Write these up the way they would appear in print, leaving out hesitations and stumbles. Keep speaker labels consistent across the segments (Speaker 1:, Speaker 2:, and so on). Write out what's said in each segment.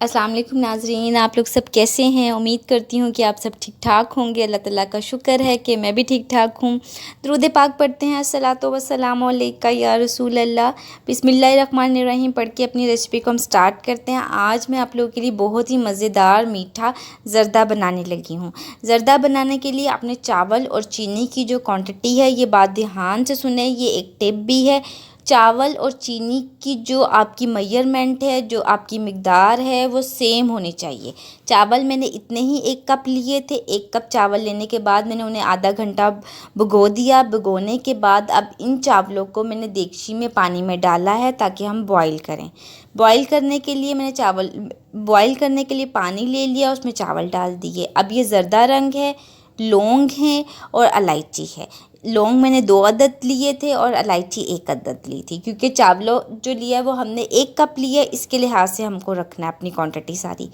Speaker 1: अस्सलाम वालेकुम नाज़रीन, आप लोग सब कैसे हैं। उम्मीद करती हूँ कि आप सब ठीक ठाक होंगे। अल्लाह ताला का शुक्र है कि मैं भी ठीक ठाक हूँ। दुरूद पाक पढ़ते हैं, अस्सलातु वस्सलामु अलैका या रसूल अल्लाह। बिस्मिल्लाहिर्रहमानिर्रहीम पढ़ के अपनी रेसिपी को हम स्टार्ट करते हैं। आज मैं आप लोगों के लिए बहुत ही मज़ेदार मीठा ज़र्दा बनाने लगी हूँ। ज़र्दा बनाने के लिए आपने चावल और चीनी की जो क्वांटिटी है, ये बात ध्यान से सुने, ये एक टिप भी है। चावल और चीनी की जो आपकी मेजरमेंट है, जो आपकी मिक़दार है, वो सेम होनी चाहिए। चावल मैंने इतने ही 1 कप लिए थे। 1 कप चावल लेने के बाद मैंने उन्हें आधा घंटा भिगो दिया। भिगोने के बाद अब इन चावलों को मैंने देगची में पानी में डाला है ताकि हम बॉईल करें। बॉईल करने के लिए मैंने बॉईल करने के लिए पानी ले लिया, उसमें चावल डाल दिए। अब ये ज़र्दा रंग है, लौंग हैं और इलायची है। लौंग मैंने 2 अदद लिए थे और इलायची 1 अदद ली थी, क्योंकि चावलों जो लिया है वो हमने 1 कप लिया, इसके लिहाज से हमको रखना है अपनी क्वांटिटी सारी।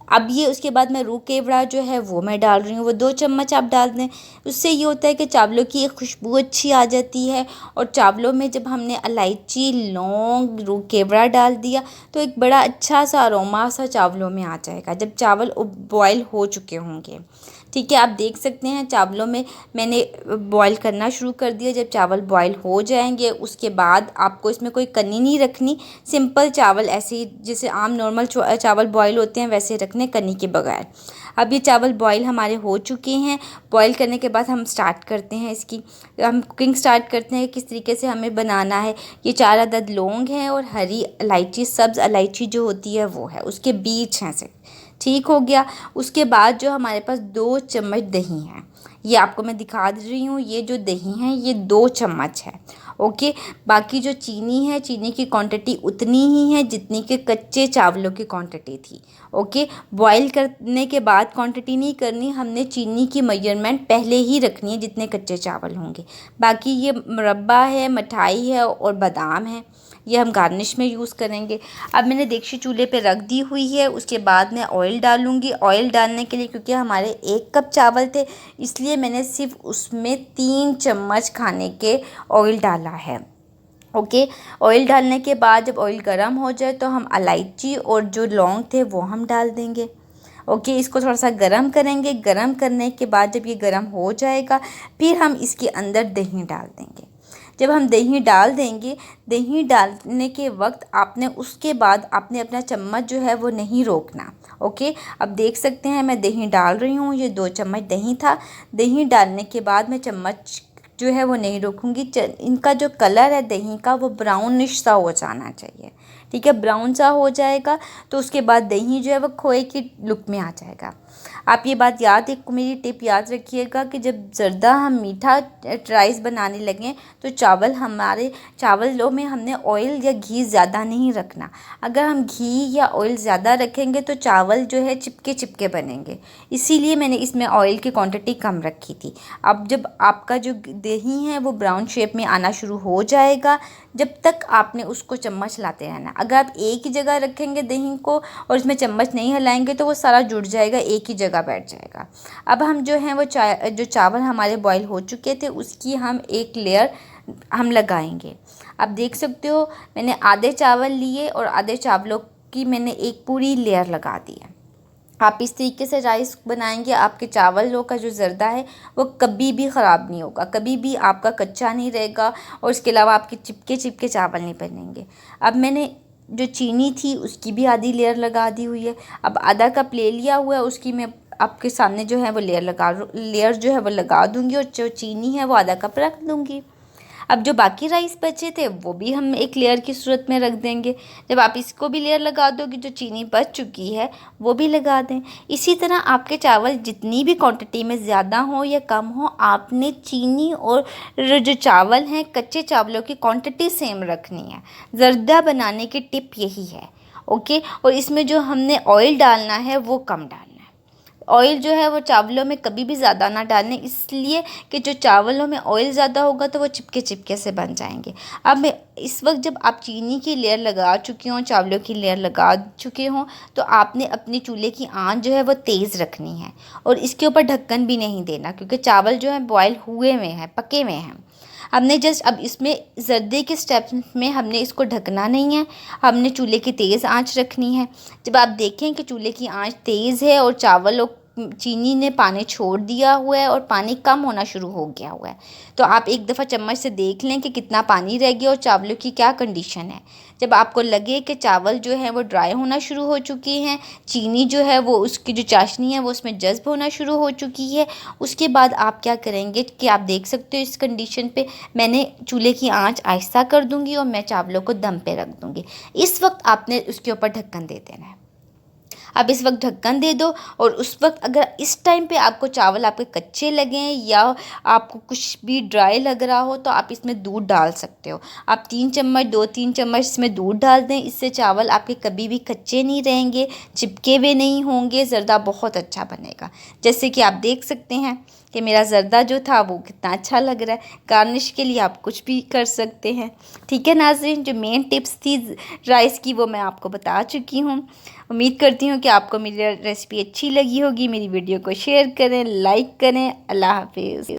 Speaker 1: अब ये उसके बाद मैं रूह केवड़ा जो है वो मैं डाल रही हूँ, वो 2 चम्मच आप डाल दें। उससे ये होता है कि चावलों की एक खुशबू अच्छी आ जाती है। और चावलों में जब हमने इलायची, लौंग, रूह केवड़ा डाल दिया तो एक बड़ा अच्छा सा अरोमा सा चावलों में आ जाएगा जब चावल बॉयल हो चुके होंगे। ठीक है, आप देख सकते हैं चावलों में मैंने बॉईल करना शुरू कर दिया। जब चावल बॉईल हो जाएंगे उसके बाद आपको इसमें कोई कनी नहीं रखनी। सिंपल चावल ऐसे ही जैसे आम नॉर्मल चावल बॉईल होते हैं वैसे रखने, कनी के बगैर। अब ये चावल बॉईल हमारे हो चुके हैं। बॉईल करने के बाद हम स्टार्ट करते हैं हम कुकिंग स्टार्ट करते हैं किस तरीके से हमें बनाना है। ये 4 अदद लौंग हैं और हरी इलायची, सब्ज़ इलायची जो होती है वो है, उसके बीज हैं से। ठीक हो गया। उसके बाद जो हमारे पास 2 चम्मच दही है, ये आपको मैं दिखा रही हूँ। ये जो दही है ये 2 चम्मच है। ओके, बाकी जो चीनी है, चीनी की क्वांटिटी उतनी ही है जितनी के कच्चे चावलों की क्वांटिटी थी। ओके, बॉईल करने के बाद क्वांटिटी नहीं करनी, हमने चीनी की मेजरमेंट पहले ही रखनी है जितने कच्चे चावल होंगे। बाकी ये मुरब्बा है, मिठाई है और बादाम है, ये हम गार्निश में यूज़ करेंगे। अब मैंने देगची चूल्हे पे रख दी हुई है। उसके बाद मैं ऑयल डालूँगी। ऑयल डालने के लिए, क्योंकि हमारे 1 कप चावल थे, इसलिए मैंने सिर्फ उसमें 3 चम्मच खाने के ऑयल डाला है। ओके, ऑयल डालने के बाद जब ऑयल गर्म हो जाए तो हम इलायची और जो लौंग थे वो हम डाल देंगे। ओके, इसको थोड़ा सा गरम करेंगे। गरम करने के बाद जब ये गरम हो जाएगा फिर हम इसके अंदर दही डाल देंगे। जब हम दही डाल देंगे, दही डालने के वक्त आपने उसके बाद आपने अपना चम्मच जो है वो नहीं रोकना। ओके, अब देख सकते हैं मैं दही डाल रही हूँ, ये 2 चम्मच दही था। दही डालने के बाद मैं चम्मच जो है वो नहीं रोकूंगी। इनका जो कलर है दही का वो ब्राउनिश सा हो जाना चाहिए। ठीक है, ब्राउन सा हो जाएगा तो उसके बाद दही जो है वो खोए की लुक में आ जाएगा। आप ये बात मेरी टिप याद रखिएगा कि जब ज़र्दा हम मीठा राइस बनाने लगें तो चावलों में हमने ऑयल या घी ज़्यादा नहीं रखना। अगर हम घी या ऑयल ज़्यादा रखेंगे तो चावल जो है चिपके चिपके बनेंगे, इसीलिए मैंने इसमें ऑयल की क्वांटिटी कम रखी थी। अब जब आपका जो दही है वो ब्राउन शेप में आना शुरू हो जाएगा, जब तक आपने उसको चम्मच लाते रहना। अगर आप एक ही जगह रखेंगे दही को और इसमें चम्मच नहीं हिलाएंगे तो वो सारा जुड़ जाएगा, एक ही जगह बैठ जाएगा। अब हम जो हैं वो जो चावल हमारे बॉईल हो चुके थे उसकी हम एक लेयर हम लगाएंगे। आप देख सकते हो मैंने आधे चावल लिए और आधे चावलों की मैंने एक पूरी लेयर लगा दी है। आप इस तरीके से राइस बनाएंगे, आपके चावलों का जो ज़र्दा है वो कभी भी ख़राब नहीं होगा, कभी भी आपका कच्चा नहीं रहेगा और इसके अलावा आपके चिपके चिपके चावल नहीं बनेंगे। अब मैंने जो चीनी थी उसकी भी आधी लेयर लगा दी हुई है। अब आधा कप ले लिया हुआ है, उसकी मैं आपके सामने जो है वो लेयर जो है वो लगा दूँगी और जो चीनी है वो आधा कप रख दूँगी। अब जो बाकी राइस बचे थे वो भी हम एक लेयर की सूरत में रख देंगे। जब आप इसको भी लेयर लगा दोगे, जो चीनी बच चुकी है वो भी लगा दें। इसी तरह आपके चावल जितनी भी क्वांटिटी में ज़्यादा हो या कम हो, आपने चीनी और जो चावल हैं कच्चे चावलों की क्वांटिटी सेम रखनी है। ज़र्दा बनाने की टिप यही है। ओके, और इसमें जो हमने ऑयल डालना है वो कम डालना है। ऑयल जो है वो चावलों में कभी भी ज़्यादा ना डालें, इसलिए कि जो चावलों में ऑयल ज़्यादा होगा तो वो चिपके चिपके से बन जाएंगे। अब इस वक्त जब आप चीनी की लेयर लगा चुके हों, चावलों की लेयर लगा चुके हों, तो आपने अपनी चूल्हे की आंच जो है वो तेज़ रखनी है और इसके ऊपर ढक्कन भी नहीं देना, क्योंकि चावल जो है बॉयल हुए हुए हैं, पके हुए हैं। हमने जस्ट अब इसमें जर्दे के स्टेप में हमने इसको ढकना नहीं है, हमने चूल्हे की तेज़ आंच रखनी है। जब आप देखें कि चूल्हे की आंच तेज़ है और चावल और चीनी ने पानी छोड़ दिया हुआ है और पानी कम होना शुरू हो गया हुआ है, तो आप एक दफ़ा चम्मच से देख लें कि कितना पानी रह गया और चावलों की क्या कंडीशन है। जब आपको लगे कि चावल जो है वो ड्राई होना शुरू हो चुके हैं, चीनी जो है वो उसकी जो चाशनी है वो उसमें जज़्ब होना शुरू हो चुकी है, उसके बाद आप क्या करेंगे कि आप देख सकते हो इस कंडीशन पे मैंने चूल्हे की आंच आहिस्ता कर दूंगी और मैं चावलों को दम पे रख दूंगी। इस वक्त आपने उसके ऊपर ढक्कन दे देना है। आप इस वक्त ढक्कन दे दो और उस वक्त अगर इस टाइम पे आपको चावल आपके कच्चे लगें या आपको कुछ भी ड्राई लग रहा हो तो आप इसमें दूध डाल सकते हो। आप 2-3 चम्मच इसमें दूध डाल दें, इससे चावल आपके कभी भी कच्चे नहीं रहेंगे, चिपके हुए नहीं होंगे, ज़र्दा बहुत अच्छा बनेगा। जैसे कि आप देख सकते हैं कि मेरा ज़र्दा जो था वो कितना अच्छा लग रहा है। गार्निश के लिए आप कुछ भी कर सकते हैं। ठीक है नाज़रीन, जो मेन टिप्स थी राइस की वो मैं आपको बता चुकी हूँ। उम्मीद करती हूँ कि आपको मेरी रेसिपी अच्छी लगी होगी। मेरी वीडियो को शेयर करें, लाइक करें। अल्लाह हाफिज़।